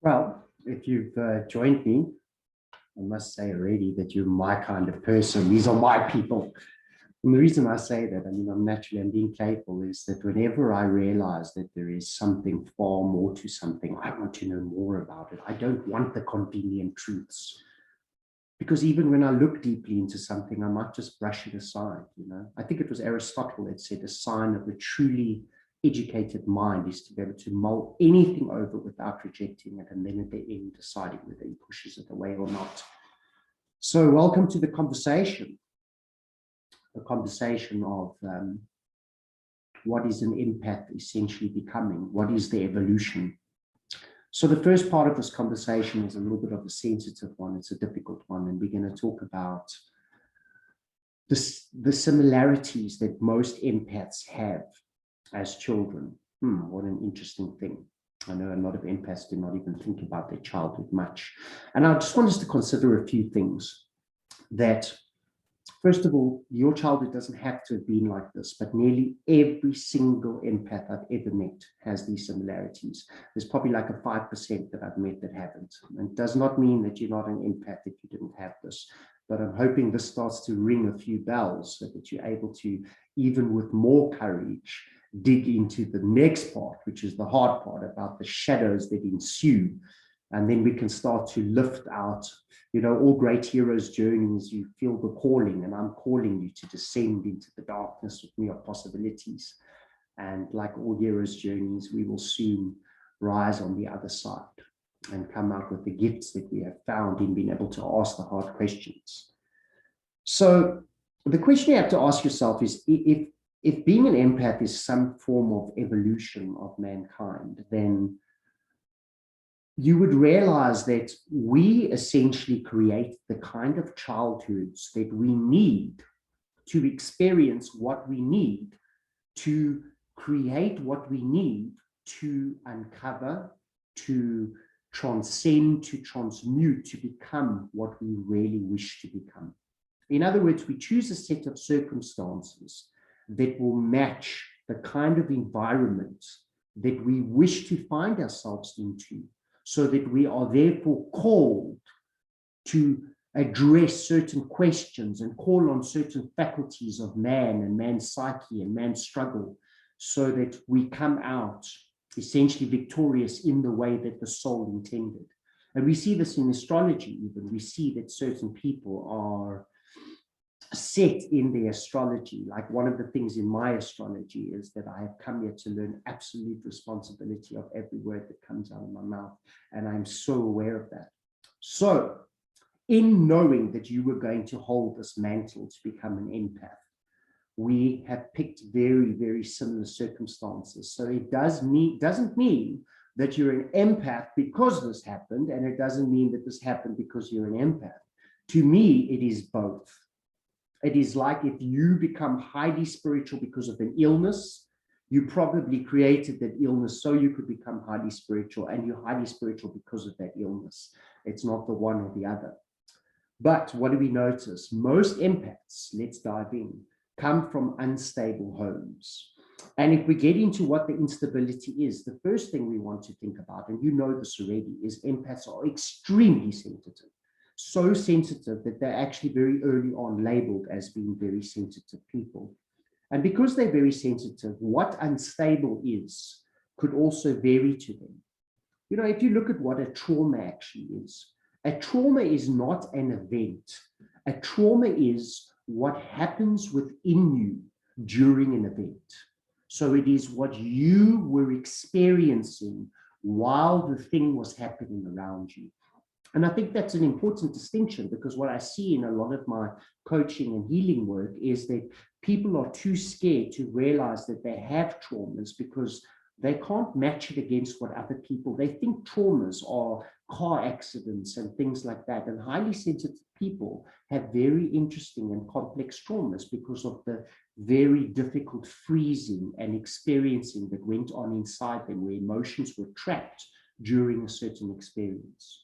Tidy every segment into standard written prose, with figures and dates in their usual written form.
Well, if you've joined me, I must say already that you're my kind of person. These are my people. And the reason I say that, I'm being playful, is that whenever I realize that there is something far more to something, I want to know more about it. I don't want the convenient truths. Because even when I look deeply into something, I might just brush it aside. I think it was Aristotle that said a sign of a truly educated mind is to be able to mull anything over without rejecting it, and then at the end deciding whether he pushes it away or not. So welcome to the conversation of what is an empath essentially becoming, what is the evolution. So the first part of this conversation is a little bit of a sensitive one. It's a difficult one, and we're going to talk about the similarities that most empaths have as children. What an interesting thing. I know a lot of empaths do not even think about their childhood much. And I just want us to consider a few things. That, first of all, your childhood doesn't have to have been like this, but nearly every single empath I've ever met has these similarities. There's probably like a 5% that I've met that haven't. And it does not mean that you're not an empath if you didn't have this. But I'm hoping this starts to ring a few bells so that you're able to, even with more courage, dig into the next part, which is the hard part, about the shadows that ensue. And then we can start to lift out, all great heroes' journeys, you feel the calling, and I'm calling you to descend into the darkness with me of possibilities. And like all heroes' journeys, we will soon rise on the other side and come out with the gifts that we have found in being able to ask the hard questions. So the question you have to ask yourself is, if being an empath is some form of evolution of mankind, then you would realize that we essentially create the kind of childhoods that we need to experience what we need, to create what we need, to uncover, to transcend, to transmute, to become what we really wish to become. In other words, we choose a set of circumstances that will match the kind of environment that we wish to find ourselves into, so that we are therefore called to address certain questions and call on certain faculties of man and man's psyche and man's struggle, so that we come out essentially victorious in the way that the soul intended. And we see this in astrology even. We see that certain people are set in their astrology. Like, one of the things in my astrology is that I have come here to learn absolute responsibility of every word that comes out of my mouth. And I'm so aware of that. So in knowing that you were going to hold this mantle to become an empath, we have picked very, very similar circumstances. So it doesn't mean that you're an empath because this happened, and it doesn't mean that this happened because you're an empath. To me, it is both. It is like if you become highly spiritual because of an illness, you probably created that illness so you could become highly spiritual, and you're highly spiritual because of that illness. It's not the one or the other. But what do we notice? Most empaths, let's dive in, come from unstable homes. And if we get into what the instability is, the first thing we want to think about, and you know this already, is empaths are extremely sensitive. So sensitive that they're actually very early on labeled as being very sensitive people. And because they're very sensitive, what unstable is could also vary to them. If you look at what a trauma actually is, a trauma is not an event. A trauma is what happens within you during an event. So it is what you were experiencing while the thing was happening around you. And I think that's an important distinction, because what I see in a lot of my coaching and healing work is that people are too scared to realize that they have traumas because they can't match it against what other people, they think traumas are car accidents and things like that. And highly sensitive people have very interesting and complex traumas because of the very difficult freezing and experiencing that went on inside them, where emotions were trapped during a certain experience.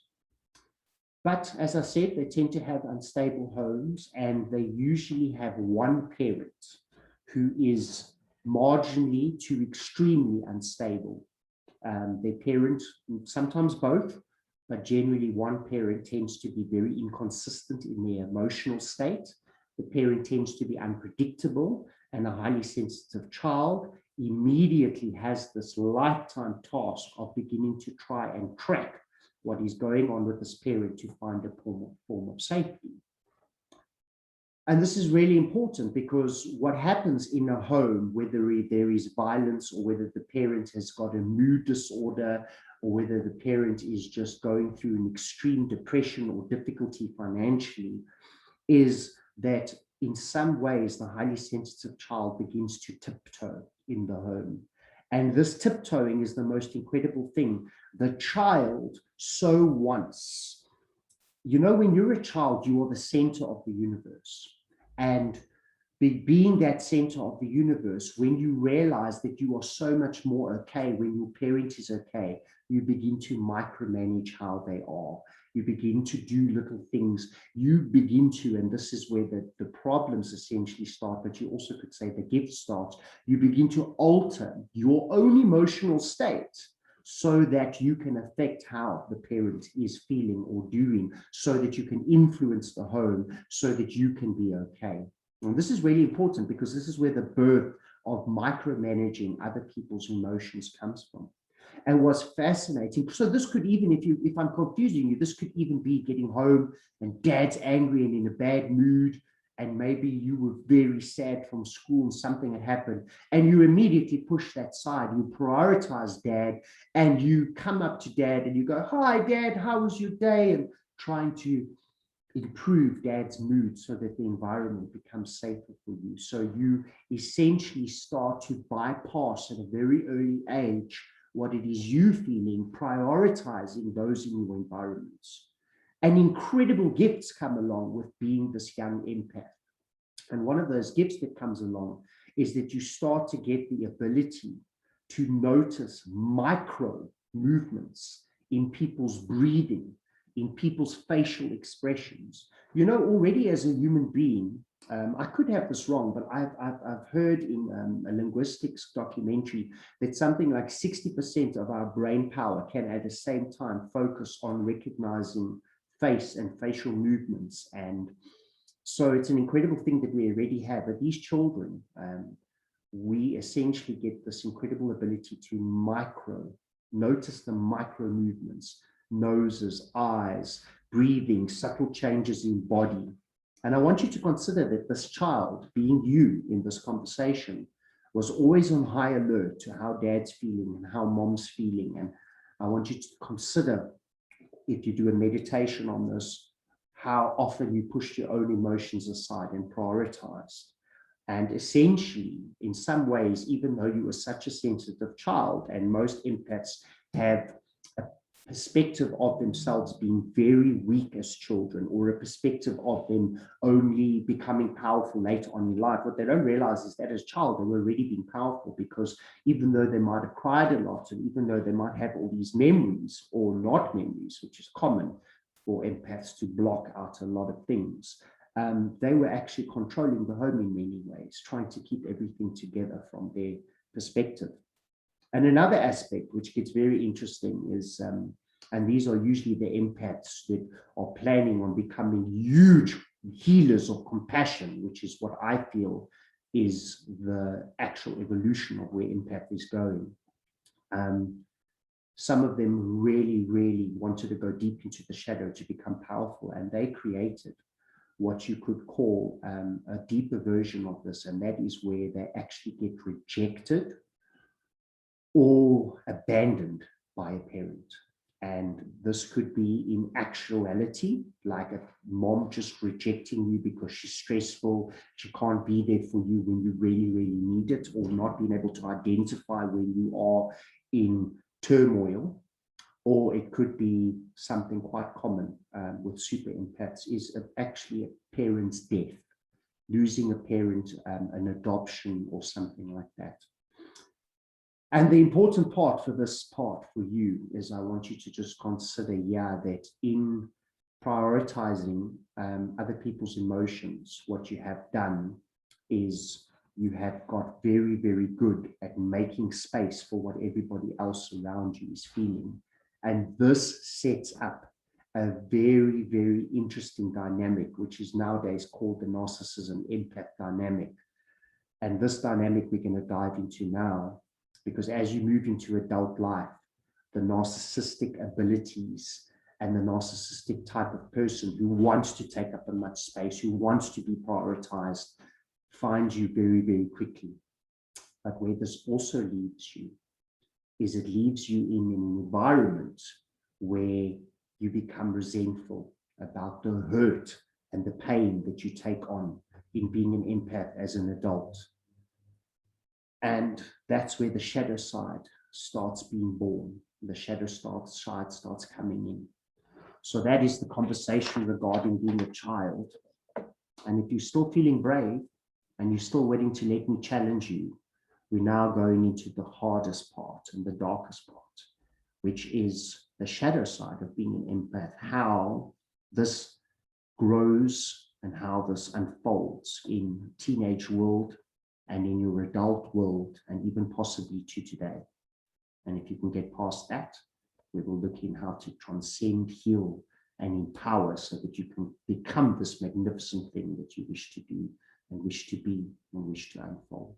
But as I said, they tend to have unstable homes, and they usually have one parent who is marginally to extremely unstable. Their parent, sometimes both, but generally one parent tends to be very inconsistent in their emotional state. The parent tends to be unpredictable, and a highly sensitive child immediately has this lifetime task of beginning to try and track what is going on with this parent to find a form of safety. And this is really important, because what happens in a home, whether there is violence or whether the parent has got a mood disorder or whether the parent is just going through an extreme depression or difficulty financially, is that in some ways the highly sensitive child begins to tiptoe in the home. And this tiptoeing is the most incredible thing. The child so wants, you know, when you're a child, you are the center of the universe. And being that center of the universe, when you realize that you are so much more okay when your parent is okay, you begin to micromanage how they are. You begin to do little things. You begin to, and this is where the problems essentially start, but you also could say the gift starts. You begin to alter your own emotional state so that you can affect how the parent is feeling or doing, so that you can influence the home, so that you can be okay. And this is really important, because this is where the birth of micromanaging other people's emotions comes from. And what's fascinating, so this could even, if I'm confusing you, this could even be getting home and dad's angry and in a bad mood, and maybe you were very sad from school and something had happened, and you immediately push that side. You prioritize dad, and you come up to dad and you go, "Hi dad, how was your day?" and trying to improve dad's mood so that the environment becomes safer for you. So you essentially start to bypass at a very early age what it is you feeling, prioritizing those in your environments. And incredible gifts come along with being this young empath. And one of those gifts that comes along is that you start to get the ability to notice micro movements in people's breathing, in people's facial expressions. You know, already as a human being, I could have this wrong, but I've heard in a linguistics documentary that something like 60% of our brain power can at the same time focus on recognizing face and facial movements. And so it's an incredible thing that we already have. But these children, we essentially get this incredible ability to notice the micro movements, noses, eyes, breathing, subtle changes in body. And I want you to consider that this child, being you in this conversation, was always on high alert to how dad's feeling and how mom's feeling. And I want you to consider, if you do a meditation on this, how often you pushed your own emotions aside and prioritized. And essentially, in some ways, even though you were such a sensitive child, and most empaths have a perspective of themselves being very weak as children, or a perspective of them only becoming powerful later on in life, what they don't realize is that as a child, they were already being powerful, because even though they might have cried a lot, and even though they might have all these memories or not memories, which is common for empaths to block out a lot of things, they were actually controlling the home in many ways, trying to keep everything together from their perspective. And another aspect which gets very interesting is, and these are usually the empaths that are planning on becoming huge healers of compassion, which is what I feel is the actual evolution of where empath is going. Some of them really, really wanted to go deep into the shadow to become powerful, and they created what you could call a deeper version of this, and that is where they actually get rejected or abandoned by a parent. And this could be in actuality, like a mom just rejecting you because she's stressful, she can't be there for you when you really, really need it, or not being able to identify when you are in turmoil. Or it could be something quite common with super empaths, is actually a parent's death, losing a parent, an adoption or something like that. And the important part for this part for you is I want you to just consider, that in prioritizing other people's emotions, what you have done is you have got very, very good at making space for what everybody else around you is feeling. And this sets up a very, very interesting dynamic, which is nowadays called the narcissism empath dynamic. And this dynamic we're going to dive into now, because as you move into adult life, the narcissistic abilities and the narcissistic type of person who wants to take up as much space, who wants to be prioritized, finds you very, very quickly. But where this also leaves you is it leaves you in an environment where you become resentful about the hurt and the pain that you take on in being an empath as an adult. And that's where the shadow side starts being born. The shadow side starts coming in. So that is the conversation regarding being a child. And if you're still feeling brave and you're still waiting to let me challenge you, we're now going into the hardest part and the darkest part, which is the shadow side of being an empath, how this grows and how this unfolds in teenage world and in your adult world, and even possibly to today. And if you can get past that, we will look in how to transcend, heal, and empower so that you can become this magnificent thing that you wish to do and wish to be and wish to unfold.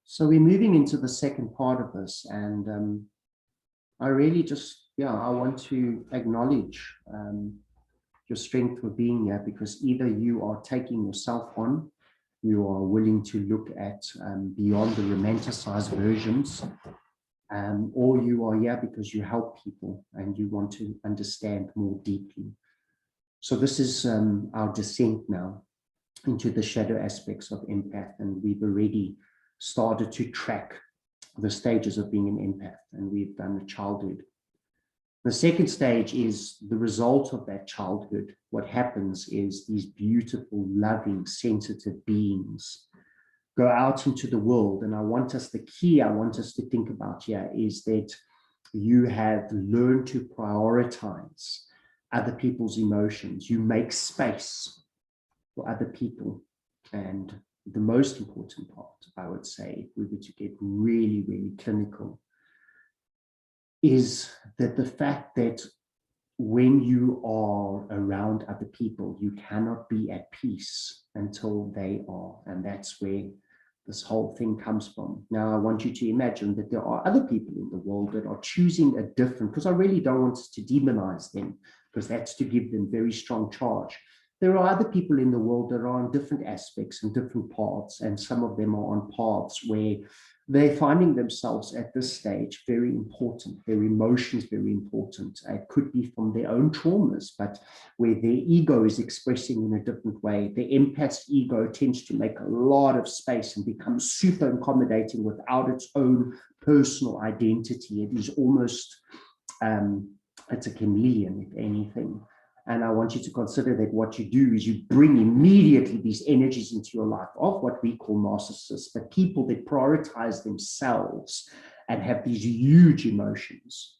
So we're moving into the second part of this, and I really just, I want to acknowledge your strength for being here, because either you are taking yourself on, you are willing to look at beyond the romanticized versions, or you are here because you help people and you want to understand more deeply. So this is our descent now into the shadow aspects of empath, and we've already started to track the stages of being an empath, and we've done the childhood. The second stage is the result of that childhood. What happens is these beautiful, loving, sensitive beings go out into the world. And the key I want us to think about here is that you have learned to prioritize other people's emotions. You make space for other people. And the most important part, I would say, if we were to get really, really clinical, is that the fact that when you are around other people, you cannot be at peace until they are. And that's where this whole thing comes from. Now, I want you to imagine that there are other people in the world that are choosing a different, because I really don't want us to demonize them, because that's to give them very strong charge. There are other people in the world that are on different aspects and different paths, and some of them are on paths where they're finding themselves at this stage very important, their emotions very important. It could be from their own traumas, but where their ego is expressing in a different way. The empath's ego tends to make a lot of space and become super accommodating without its own personal identity. It is almost, it's a chameleon, if anything. And I want you to consider that what you do is you bring immediately these energies into your life of what we call narcissists, but people that prioritize themselves and have these huge emotions.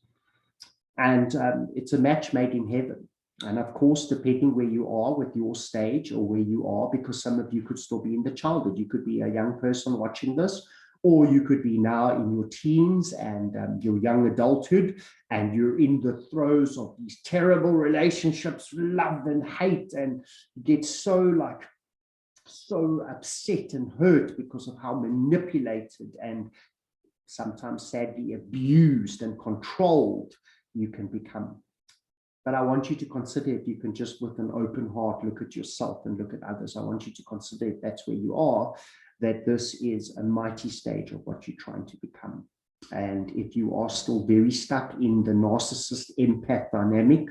And it's a match made in heaven. And of course, depending where you are with your stage or where you are, because some of you could still be in the childhood, you could be a young person watching this, or you could be now in your teens and your young adulthood, and you're in the throes of these terrible relationships, love and hate, and you get so upset and hurt because of how manipulated and sometimes sadly abused and controlled you can become. But I want you to consider, if you can just with an open heart look at yourself and look at others, I want you to consider, if that's where you are, that this is a mighty stage of what you're trying to become. And if you are still very stuck in the narcissist empath dynamic,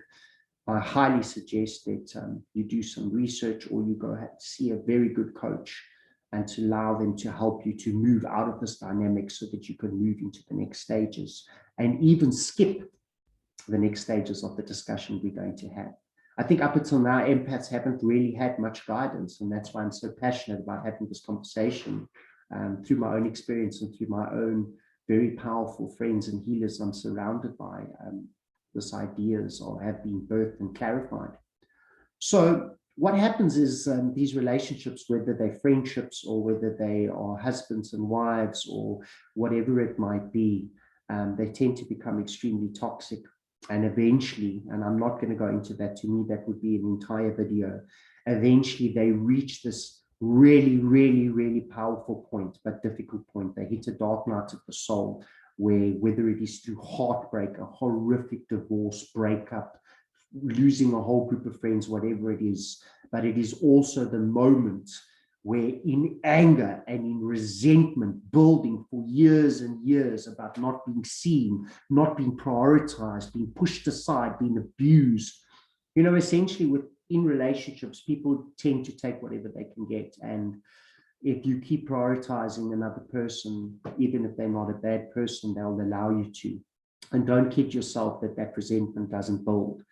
I highly suggest that you do some research, or you go see a very good coach, and to allow them to help you to move out of this dynamic so that you can move into the next stages and even skip the next stages of the discussion we're going to have. I think up until now, empaths haven't really had much guidance, and that's why I'm so passionate about having this conversation through my own experience and through my own very powerful friends and healers I'm surrounded by. These ideas have been birthed and clarified. So what happens is these relationships, whether they're friendships or whether they are husbands and wives or whatever it might be, they tend to become extremely toxic. And eventually, and I'm not going to go into that, to me, that would be an entire video. Eventually, they reach this really, really, really powerful point, but difficult point. They hit a dark night of the soul where, whether it is through heartbreak, a horrific divorce, breakup, losing a whole group of friends, whatever it is, but it is also the moment where, in anger and in resentment, building for years and years about not being seen, not being prioritized, being pushed aside, being abused, essentially in relationships, people tend to take whatever they can get. And if you keep prioritizing another person, even if they're not a bad person, they'll allow you to. And don't kid yourself that resentment doesn't build.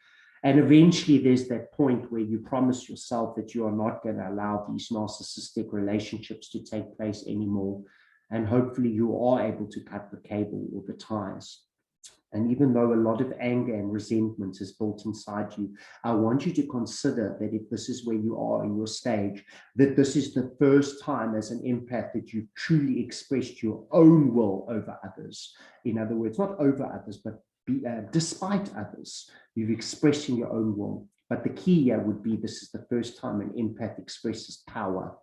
And eventually there's that point where you promise yourself that you are not going to allow these narcissistic relationships to take place anymore. And hopefully you are able to cut the cable or the ties. And even though a lot of anger and resentment is built inside you, I want you to consider that if this is where you are in your stage, that this is the first time as an empath that you've truly expressed your own will over others. In other words, not over others, but despite others, you've expressed in your own will. But the key here would be, this is the first time an empath expresses power.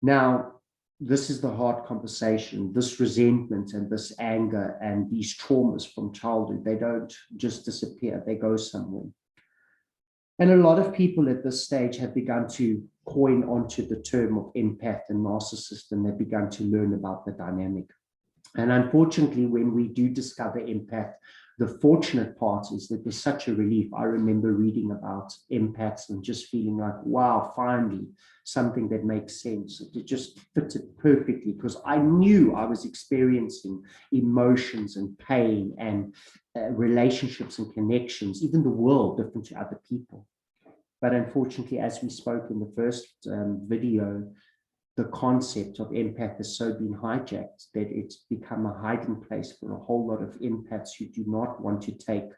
Now, this is the hard conversation. This resentment and this anger and these traumas from childhood, they don't just disappear, they go somewhere. And a lot of people at this stage have begun to coin onto the term of empath and narcissist, and they've begun to learn about the dynamic. And unfortunately, when we do discover empath, the fortunate part is that there's such a relief. I remember reading about empaths and just feeling like, wow, finally, something that makes sense. It just fitted perfectly, because I knew I was experiencing emotions and pain and relationships and connections, even the world different to other people. But unfortunately, as we spoke in the first video, the concept of empath has so been hijacked that it's become a hiding place for a whole lot of empaths who do not want to take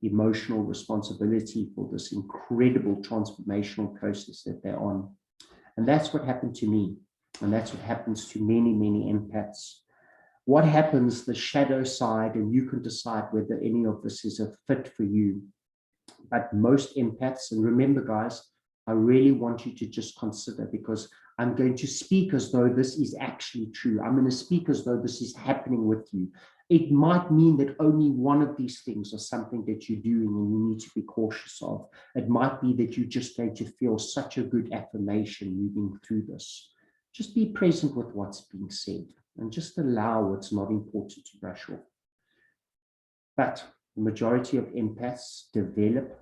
emotional responsibility for this incredible transformational process that they're on. And that's what happened to me. And that's what happens to many, many empaths. What happens, the shadow side, and you can decide whether any of this is a fit for you. But most empaths, and remember guys, I really want you to just consider, because I'm going to speak as though this is actually true. I'm going to speak as though this is happening with you. It might mean that only one of these things are something that you're doing and you need to be cautious of. It might be that you're just going to feel such a good affirmation moving through this. Just be present with what's being said and just allow what's not important to brush off. But the majority of empaths develop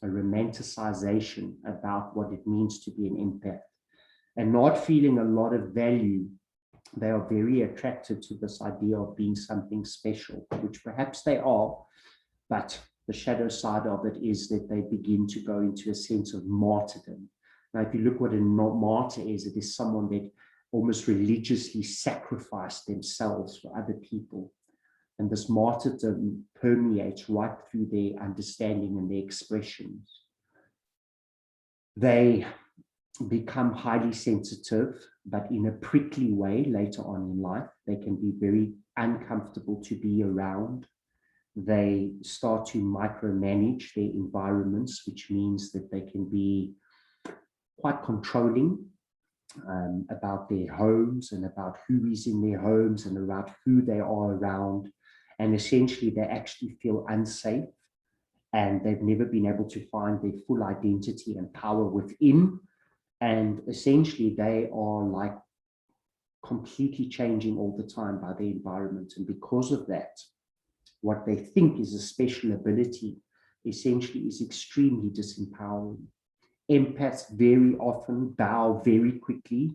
a romanticization about what it means to be an empath. And not feeling a lot of value, they are very attracted to this idea of being something special, which perhaps they are, but the shadow side of it is that they begin to go into a sense of martyrdom. Now, if you look what a martyr is, it is someone that almost religiously sacrificed themselves for other people. And this martyrdom permeates right through their understanding and their expressions. They become highly sensitive, but in a prickly way later on in life. They can be very uncomfortable to be around. They start to micromanage their environments, which means that they can be quite controlling about their homes and about who is in their homes and about who they are around. And essentially, they actually feel unsafe, and they've never been able to find their full identity and power within. And essentially, they are like completely changing all the time by the environment. And because of that, what they think is a special ability essentially is extremely disempowering. Empaths very often bow very quickly,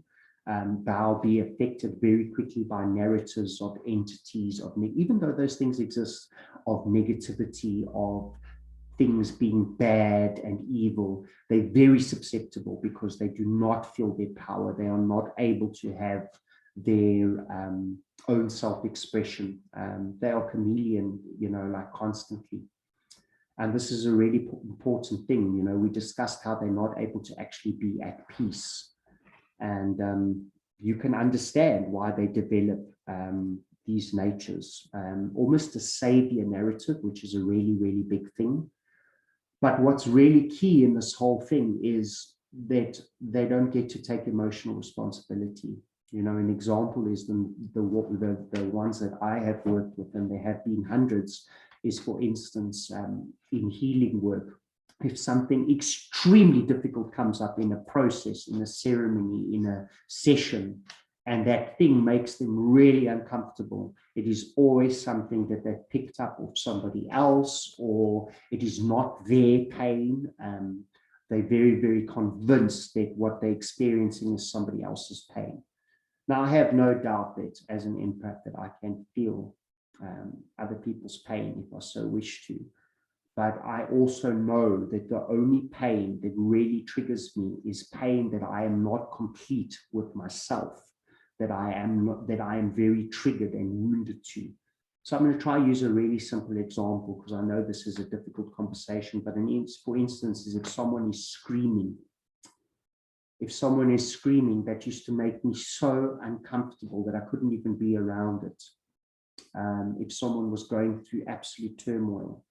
be affected very quickly by narratives of entities, even though those things exist, of negativity, of things being bad and evil. They're very susceptible because they do not feel their power. They are not able to have their own self-expression. They are chameleon, like constantly. And this is a really important thing. You know, we discussed how they're not able to actually be at peace. And you can understand why they develop these natures, almost a savior narrative, which is a really, really big thing. But what's really key in this whole thing is that they don't get to take emotional responsibility. You know, an example is the ones that I have worked with, and there have been hundreds, is, for instance, in healing work, if something extremely difficult comes up in a process, in a ceremony, in a session, and that thing makes them really uncomfortable, it is always something that they've picked up off somebody else, or it is not their pain. They're very, very convinced that what they're experiencing is somebody else's pain. Now, I have no doubt that as an empath that I can feel other people's pain if I so wish to. But I also know that the only pain that really triggers me is pain that I am not complete with myself, that I am very triggered and wounded to. So I'm going to try to use a really simple example, because I know this is a difficult conversation, but for instance, is if someone is screaming. If someone is screaming, that used to make me so uncomfortable that I couldn't even be around it. If someone was going through absolute turmoil,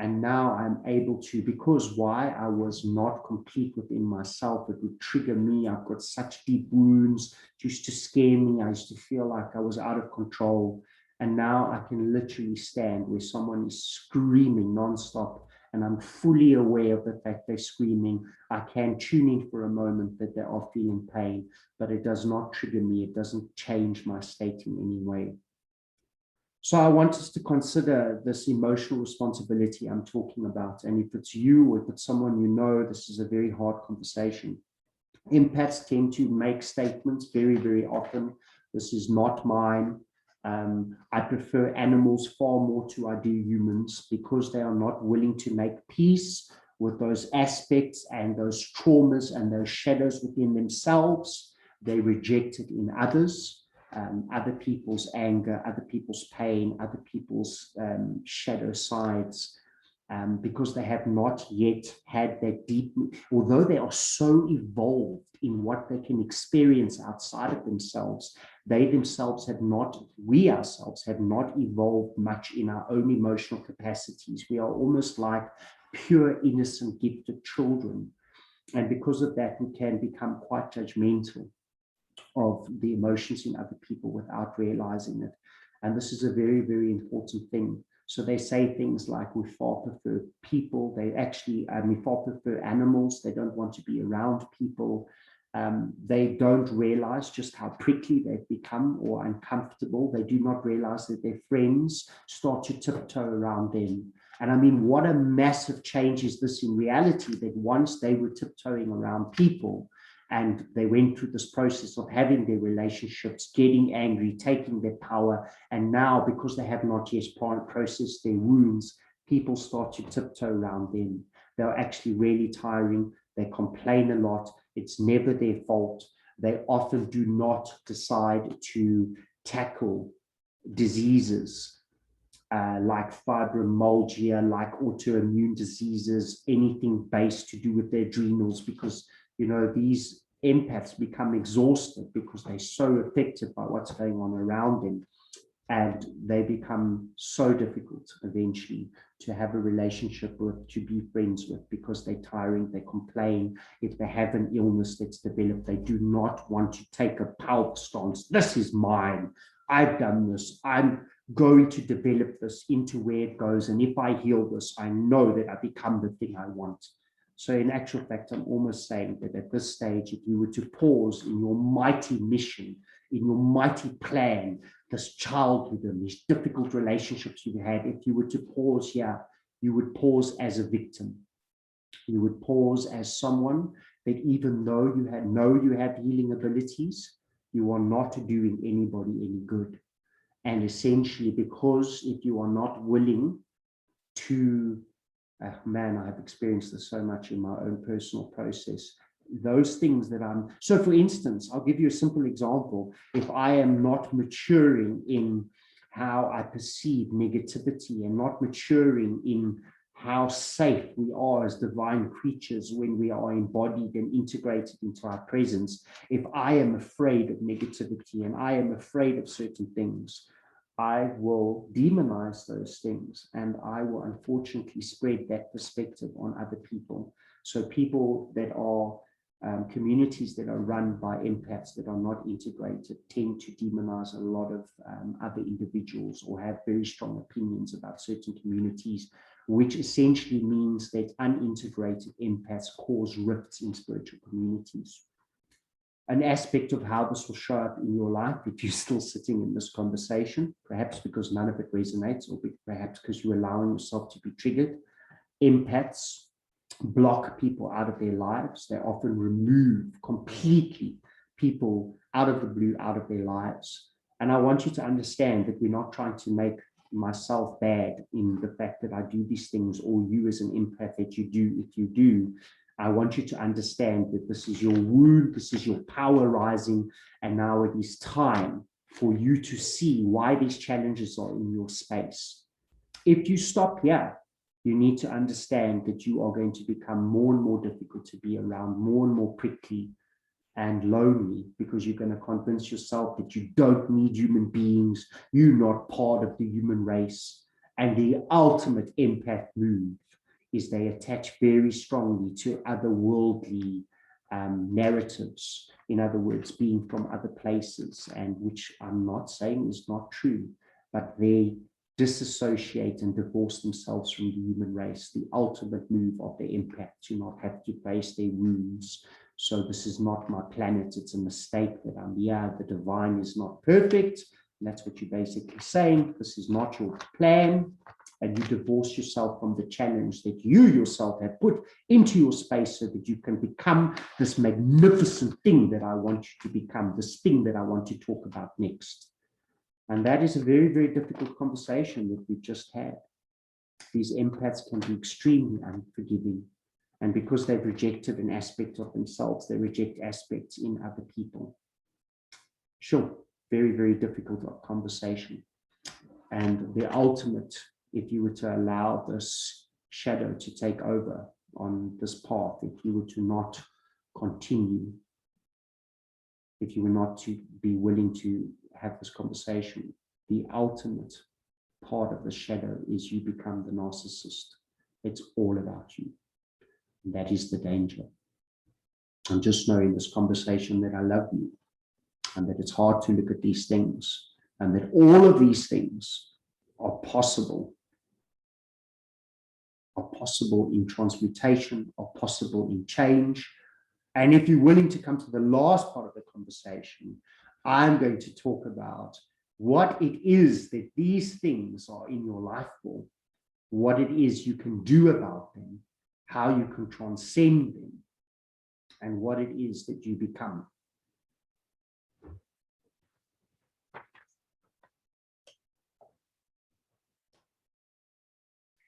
and now I'm able to, because why? I was not complete within myself. It would trigger me. I've got such deep wounds. It used to scare me. I used to feel like I was out of control. And now I can literally stand where someone is screaming nonstop, and I'm fully aware of the fact they're screaming. I can tune in for a moment that they are feeling pain, but it does not trigger me. It doesn't change my state in any way. So I want us to consider this emotional responsibility I'm talking about. And if it's you, or if it's someone you know, this is a very hard conversation. Empaths tend to make statements very, very often. This is not mine. I prefer animals far more to I do humans, because they are not willing to make peace with those aspects and those traumas and those shadows within themselves. They reject it in others. Other people's anger, other people's pain, other people's shadow sides, because they have not yet had that deep, although they are so evolved in what they can experience outside of themselves, they themselves have not, we ourselves have not evolved much in our own emotional capacities. We are almost like pure, innocent, gifted children. And because of that, we can become quite judgmental of the emotions in other people without realizing it. And this is a very, very important thing. So they say things like, we far prefer people. They actually, we far prefer animals. They don't want to be around people. They don't realize just how prickly they've become or uncomfortable. They do not realize that their friends start to tiptoe around them. And I mean, what a massive change is this in reality, that once they were tiptoeing around people, and they went through this process of having their relationships, getting angry, taking their power. And now, because they have not yet processed their wounds, people start to tiptoe around them. They're actually really tiring. They complain a lot. It's never their fault. They often do not decide to tackle diseases like fibromyalgia, like autoimmune diseases, anything based to do with their adrenals, because you know, these empaths become exhausted because they're so affected by what's going on around them. And they become so difficult eventually to have a relationship with, to be friends with, because they're tiring, they complain. If they have an illness that's developed, they do not want to take a power stance. This is mine. I've done this. I'm going to develop this into where it goes. And if I heal this, I know that I become the thing I want. So in actual fact, I'm almost saying that at this stage, if you were to pause in your mighty mission, in your mighty plan, this childhood and these difficult relationships you've had, if you were to pause here, you would pause as a victim. You would pause as someone that, even though you have healing abilities, you are not doing anybody any good. And essentially, because if you are not willing to man, I have experienced this so much in my own personal process. Those things that so for instance, I'll give you a simple example. If I am not maturing in how I perceive negativity, and not maturing in how safe we are as divine creatures when we are embodied and integrated into our presence. If I am afraid of negativity and I am afraid of certain things, I will demonize those things, and I will unfortunately spread that perspective on other people. So people that are communities that are run by empaths that are not integrated tend to demonize a lot of other individuals or have very strong opinions about certain communities, which essentially means that unintegrated empaths cause rifts in spiritual communities. An aspect of how this will show up in your life if you're still sitting in this conversation, perhaps because none of it resonates, or perhaps because you're allowing yourself to be triggered. Empaths block people out of their lives. They often remove completely people out of the blue, out of their lives. And I want you to understand that we're not trying to make myself bad in the fact that I do these things, or you as an empath that you do. If you do, I want you to understand that this is your wound, this is your power rising, and now it is time for you to see why these challenges are in your space. If you stop here, you need to understand that you are going to become more and more difficult to be around, more and more prickly and lonely, because you're going to convince yourself that you don't need human beings, you're not part of the human race. And the ultimate empath move is they attach very strongly to otherworldly narratives. In other words, being from other places, and which I'm not saying is not true, but they disassociate and divorce themselves from the human race. The ultimate move of the empath to not have to face their wounds. So this is not my planet, it's a mistake that I'm here. The divine is not perfect. And that's what you're basically saying. This is not your plan. And you divorce yourself from the challenge that you yourself have put into your space so that you can become this magnificent thing that I want you to become, this thing that I want to talk about next. And that is a very, very difficult conversation that we've just had. These empaths can be extremely unforgiving. And because they've rejected an aspect of themselves, they reject aspects in other people. Sure, very, very difficult conversation. And the ultimate, if you were to allow this shadow to take over on this path, if you were to not continue, if you were not to be willing to have this conversation, the ultimate part of the shadow is you become the narcissist. It's all about you. And that is the danger. And just knowing this conversation that I love you, and that it's hard to look at these things, and that all of these things are possible in transmutation, are possible in change. And if you're willing to come to the last part of the conversation, I'm going to talk about what it is that these things are in your life for, what it is you can do about them, how you can transcend them, and what it is that you become.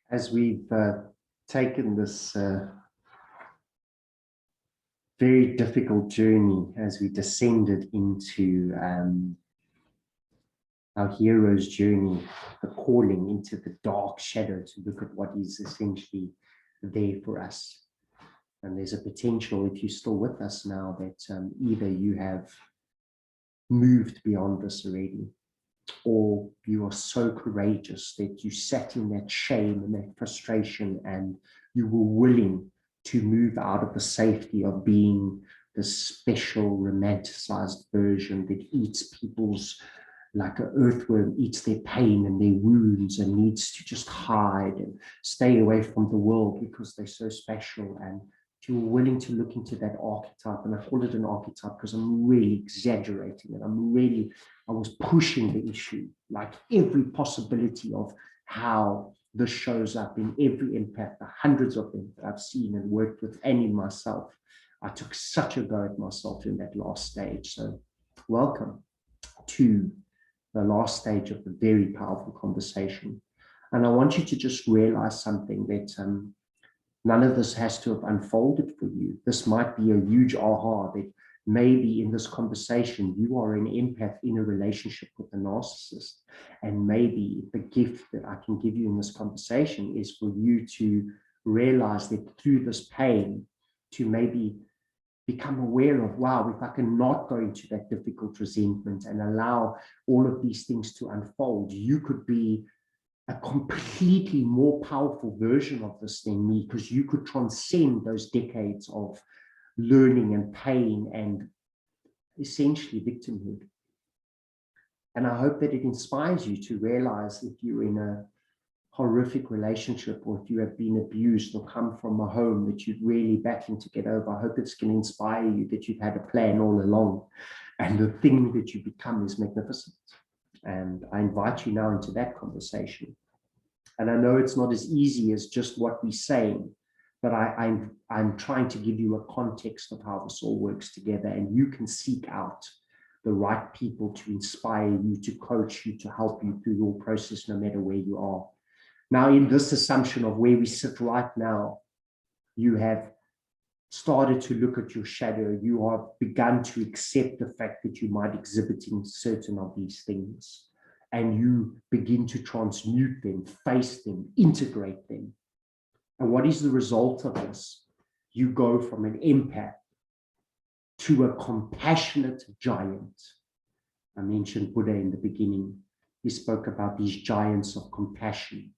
As we've taken this very difficult journey, as we descended into our hero's journey, the calling into the dark shadow to look at what is essentially there for us. And there's a potential, if you're still with us now, that either you have moved beyond this already, or you are so courageous that you sat in that shame and that frustration, and you were willing to move out of the safety of being the special romanticized version that eats people's, like an earthworm eats their pain and their wounds, and needs to just hide and stay away from the world because they're so special. And you're willing to look into that archetype, and I call it an archetype because I'm really exaggerating it. I was pushing the issue, like every possibility of how this shows up in every empath, the hundreds of them that I've seen and worked with, and in myself. I took such a go at myself in that last stage. So welcome to the last stage of the very powerful conversation. And I want you to just realize something, that none of this has to have unfolded for you. This might be a huge aha, that Maybe in this conversation, you are an empath in a relationship with a narcissist. And maybe the gift that I can give you in this conversation is for you to realize that through this pain, to maybe become aware of, wow, if I can not go into that difficult resentment and allow all of these things to unfold, you could be a completely more powerful version of this than me, because you could transcend those decades of learning and pain and essentially victimhood. And I hope that it inspires you to realize, if you're in a horrific relationship, or if you have been abused or come from a home that you're really battling to get over, I hope it's going to inspire you that you've had a plan all along, and the thing that you become is magnificent. And I invite you now into that conversation. And I know it's not as easy as just what we're saying, but I'm trying to give you a context of how this all works together, and you can seek out the right people to inspire you, to coach you, to help you through your process, no matter where you are. Now, in this assumption of where we sit right now, you have started to look at your shadow. You have begun to accept the fact that you might exhibiting certain of these things, and you begin to transmute them, face them, integrate them. And what is the result of this? You go from an empath to a compassionate giant. I mentioned Buddha in the beginning. He spoke about these giants of compassion,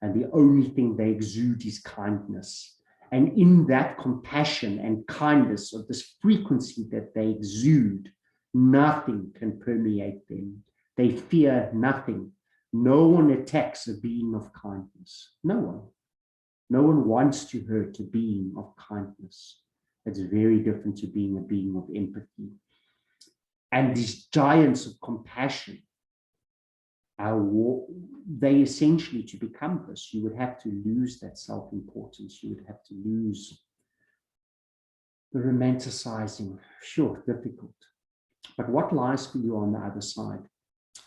and the only thing they exude is kindness. And in that compassion and kindness, of this frequency that they exude, nothing can permeate them. They fear nothing. No one attacks a being of kindness. No one. No one wants to hurt a being of kindness. It's very different to being a being of empathy. And these giants of compassion, they essentially, to become this, you would have to lose that self-importance. You would have to lose the romanticizing. Sure, difficult. But what lies for you on the other side?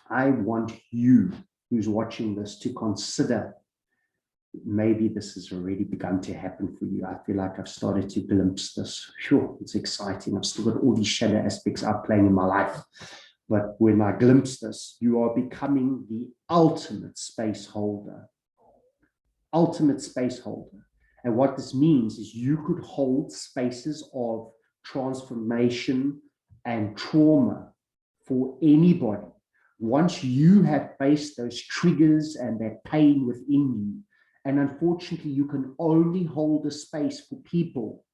I want you, who's watching this, to consider, maybe this has already begun to happen for you. I feel like I've started to glimpse this. Sure, it's exciting. I've still got all these shadow aspects out playing in my life. But when I glimpse this, you are becoming the ultimate space holder. Ultimate space holder. And what this means is you could hold spaces of transformation and trauma for anybody. Once you have faced those triggers and that pain within you, and unfortunately, you can only hold a space for people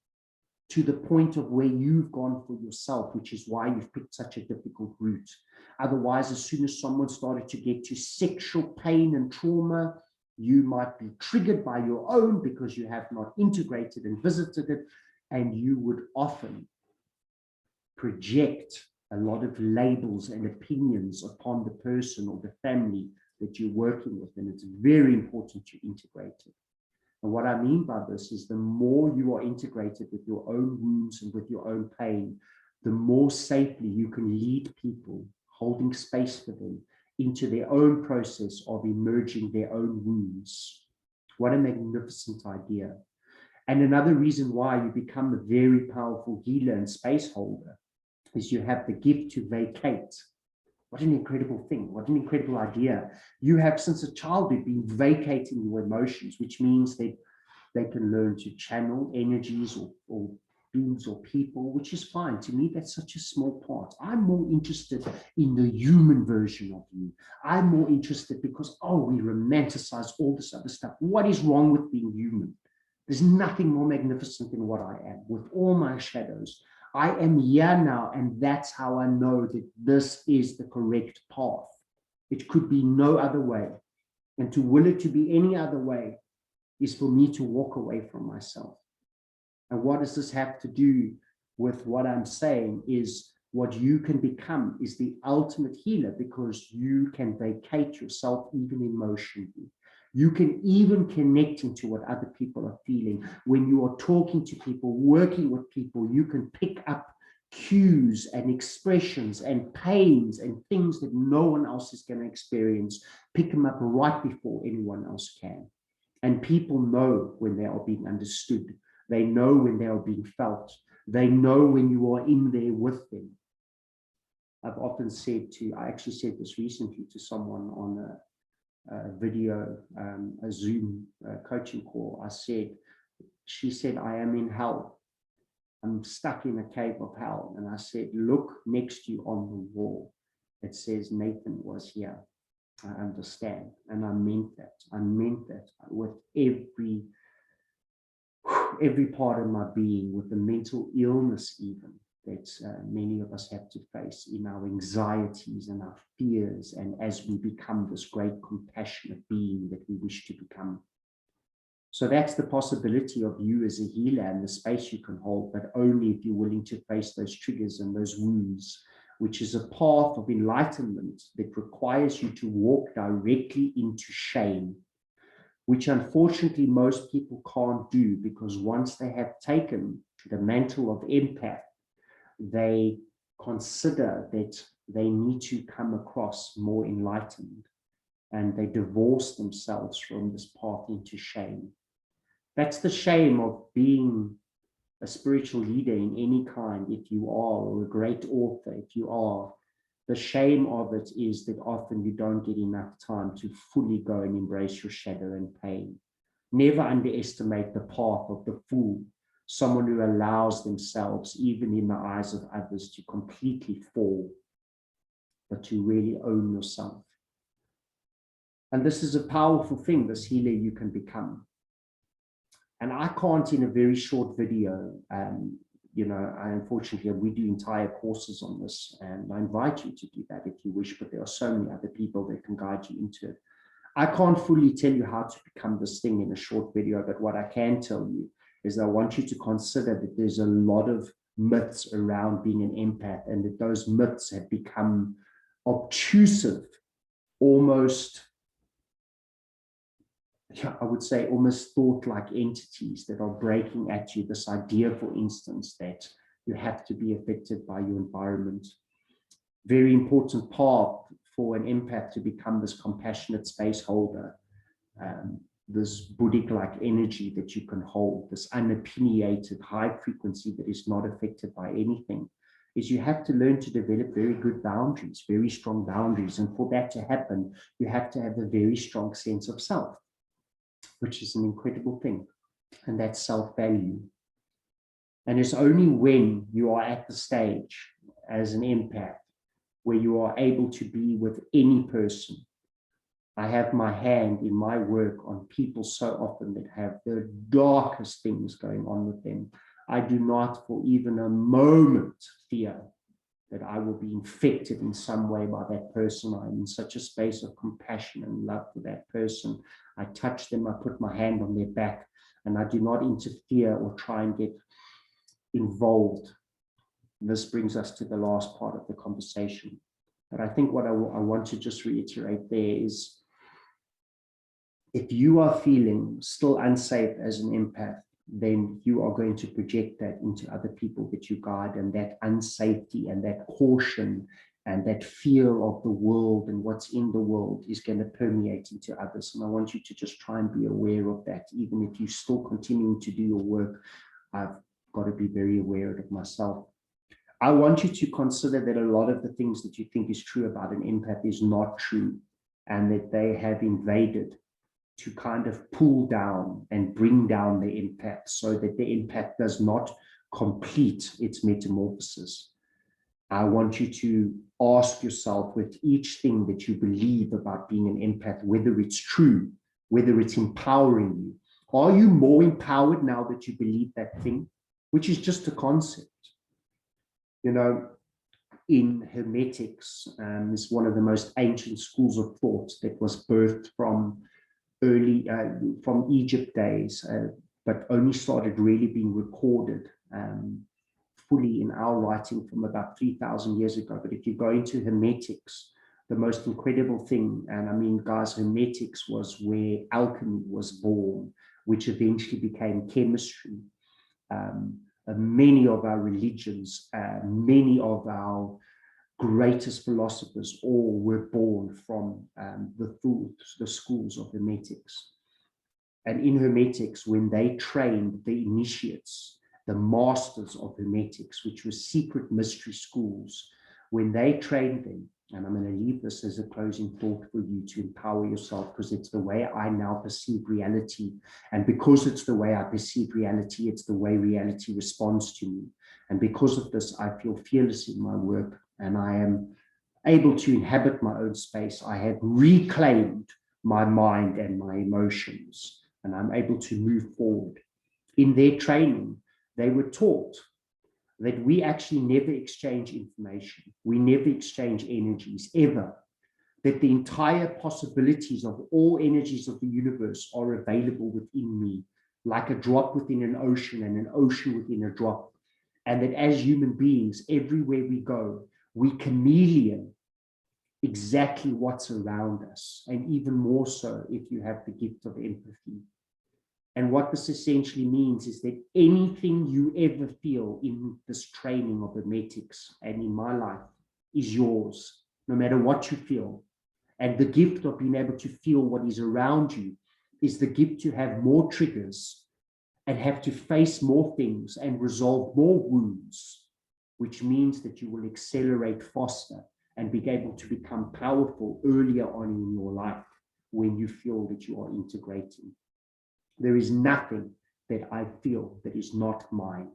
to the point of where you've gone for yourself, which is why you've picked such a difficult route. Otherwise, as soon as someone started to get to sexual pain and trauma, you might be triggered by your own because you have not integrated and visited it, and you would often project a lot of labels and opinions upon the person or the family that you're working with, and it's very important to integrate it. And what I mean by this is the more you are integrated with your own wounds and with your own pain, the more safely you can lead people, holding space for them, into their own process of emerging their own wounds. What a magnificent idea. And another reason why you become a very powerful healer and space holder is you have the gift to vacate. What an incredible thing. What an incredible idea. You have, since a childhood, been vacating your emotions, which means that they can learn to channel energies or beings or people, which is fine. To me, that's such a small part. I'm more interested in the human version of you. I'm more interested because, we romanticize all this other stuff. What is wrong with being human? There's nothing more magnificent than what I am, with all my shadows. I am here now, and that's how I know that this is the correct path. It could be no other way. And to will it to be any other way is for me to walk away from myself. And what does this have to do with what I'm saying is what you can become is the ultimate healer, because you can vacate yourself even emotionally. You can even connect into what other people are feeling. When you are talking to people, working with people, you can pick up cues and expressions and pains and things that no one else is going to experience. Pick them up right before anyone else can. And people know when they are being understood. They know when they are being felt. They know when you are in there with them. I've often said I actually said this recently to someone on a video, a Zoom coaching call. She said, I am in hell. I'm stuck in a cave of hell. And I said, look next to you on the wall. It says Nathan was here. I understand. And I meant that. I meant that with every part of my being, with the mental illness even that many of us have to face in our anxieties and our fears, and as we become this great compassionate being that we wish to become. So that's the possibility of you as a healer and the space you can hold, but only if you're willing to face those triggers and those wounds, which is a path of enlightenment that requires you to walk directly into shame, which unfortunately most people can't do, because once they have taken the mantle of empath, they consider that they need to come across more enlightened, and they divorce themselves from this path into shame. That's the shame of being a spiritual leader in any kind, if you are, or a great author, if you are. The shame of it is that often you don't get enough time to fully go and embrace your shadow and pain. Never underestimate the path of the fool, someone who allows themselves, even in the eyes of others, to completely fall, but to really own yourself. And this is a powerful thing, this healer you can become. And I can't, in a very short video, unfortunately, we do entire courses on this, and I invite you to do that if you wish, but there are so many other people that can guide you into it. I can't fully tell you how to become this thing in a short video, but what I can tell you is I want you to consider that there's a lot of myths around being an empath, and that those myths have become obtrusive, almost, I would say, almost thought-like entities that are breaking at you. This idea, for instance, that you have to be affected by your environment. Very important part for an empath to become this compassionate space holder, this Buddhic-like energy that you can hold, this unopinionated high frequency that is not affected by anything, is you have to learn to develop very good boundaries, very strong boundaries. And for that to happen, you have to have a very strong sense of self, which is an incredible thing, and that's self-value. And it's only when you are at the stage as an empath where you are able to be with any person. I have my hand in my work on people so often that have the darkest things going on with them. I do not for even a moment fear that I will be infected in some way by that person. I'm in such a space of compassion and love for that person. I touch them, I put my hand on their back, and I do not interfere or try and get involved. This brings us to the last part of the conversation. But I think what I want to just reiterate there is, if you are feeling still unsafe as an empath, then you are going to project that into other people that you guide, and that unsafety and that caution and that fear of the world and what's in the world is going to permeate into others. And I want you to just try and be aware of that. Even if you're still continuing to do your work, I've got to be very aware of it myself. I want you to consider that a lot of the things that you think is true about an empath is not true, and that they have invaded to kind of pull down and bring down the empath, so that the empath does not complete its metamorphosis. I want you to ask yourself, with each thing that you believe about being an empath, whether it's true, whether it's empowering you. Are you more empowered now that you believe that thing, which is just a concept? You know, in Hermetics, is one of the most ancient schools of thought that was birthed from Egypt days, but only started really being recorded fully in our writing from about 3,000 years ago. But if you go into Hermetics, the most incredible thing, and I mean, guys, Hermetics was where alchemy was born, which eventually became chemistry. Many of our religions, many of our greatest philosophers all were born from the schools of Hermetics. And in Hermetics, when they trained the initiates, the masters of hermetics, which were secret mystery schools, when they trained them, and I'm going to leave this as a closing thought for you to empower yourself, because it's the way I now perceive reality. And because it's the way I perceive reality, it's the way reality responds to me. And because of this, I feel fearless in my work, and I am able to inhabit my own space. I have reclaimed my mind and my emotions, and I'm able to move forward. In their training, they were taught that we actually never exchange information. We never exchange energies, ever. That the entire possibilities of all energies of the universe are available within me, like a drop within an ocean and an ocean within a drop. And that as human beings, everywhere we go, we chameleon exactly what's around us, and even more so if you have the gift of empathy. And what this essentially means is that anything you ever feel in this training of hermetics and in my life is yours, no matter what you feel. And the gift of being able to feel what is around you is the gift to have more triggers and have to face more things and resolve more wounds, which means that you will accelerate faster and be able to become powerful earlier on in your life when you feel that you are integrating. There is nothing that I feel that is not mine.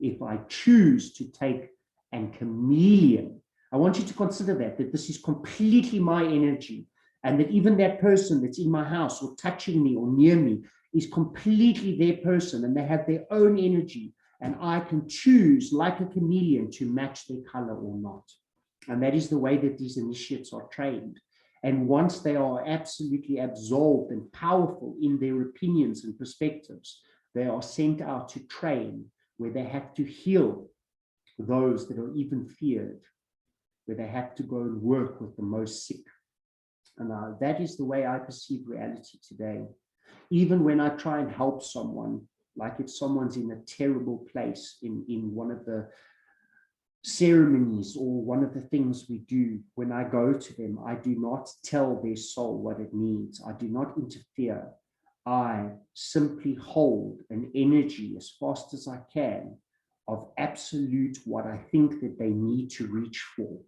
If I choose to take and chameleon, I want you to consider that this is completely my energy, and that even that person that's in my house or touching me or near me is completely their person, and they have their own energy, and I can choose like a chameleon to match their color or not. And that is the way that these initiates are trained. And once they are absolutely absolved and powerful in their opinions and perspectives, they are sent out to train, where they have to heal those that are even feared, where they have to go and work with the most sick. And that is the way I perceive reality today. Even when I try and help someone, like if someone's in a terrible place in one of the ceremonies or one of the things we do, when I go to them, I do not tell their soul what it needs. I do not interfere. I simply hold an energy as fast as I can of absolute what I think that they need to reach for.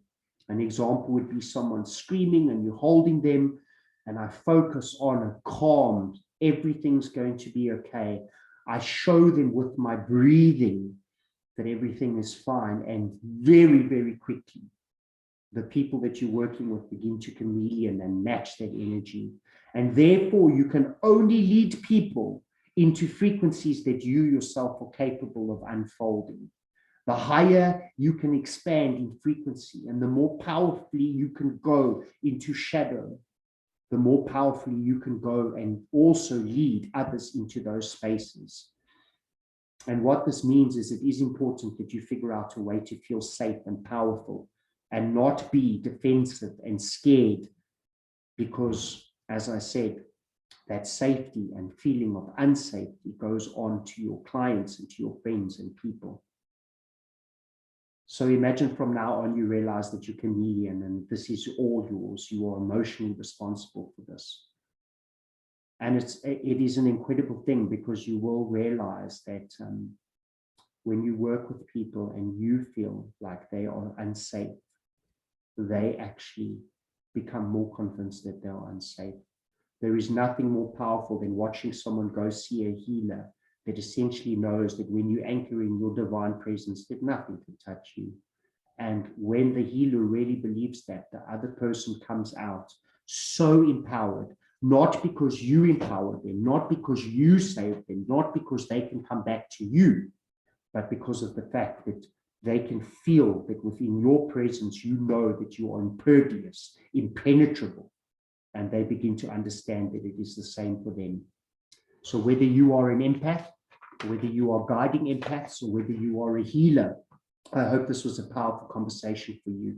An example would be someone screaming and you're holding them, and I focus on a calm, everything's going to be okay. I show them with my breathing that everything is fine, and very, very quickly, the people that you're working with begin to chameleon and match that energy. And therefore, you can only lead people into frequencies that you yourself are capable of unfolding. The higher you can expand in frequency and the more powerfully you can go into shadow, the more powerfully you can go and also lead others into those spaces. And what this means is it is important that you figure out a way to feel safe and powerful and not be defensive and scared, because, as I said, that safety and feeling of unsafety goes on to your clients and to your friends and people. So imagine from now on you realize that you're chameleon and this is all yours. You are emotionally responsible for this. And it is an incredible thing, because you will realize that when you work with people and you feel like they are unsafe, they actually become more convinced that they are unsafe. There is nothing more powerful than watching someone go see a healer that essentially knows that when you anchor in your divine presence, that nothing can touch you. And when the healer really believes that, the other person comes out so empowered, not because you empowered them, not because you saved them, not because they can come back to you, but because of the fact that they can feel that within your presence, you know that you are impervious, impenetrable, and they begin to understand that it is the same for them. So whether you are an empath, whether you are guiding empaths, or whether you are a healer, I hope this was a powerful conversation for you.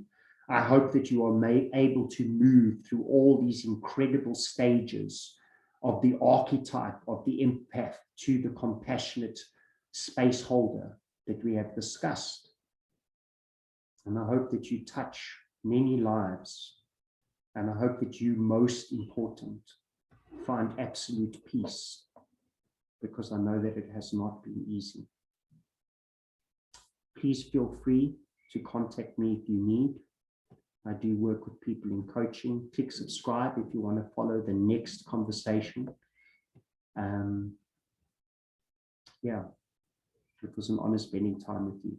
I hope that you are able to move through all these incredible stages of the archetype of the empath to the compassionate space holder that we have discussed. And I hope that you touch many lives. And I hope that you, most important, find absolute peace, because I know that it has not been easy. please feel free to contact me if you need. I do work with people in coaching. Click subscribe if you want to follow the next conversation. Yeah, it was an honor spending time with you.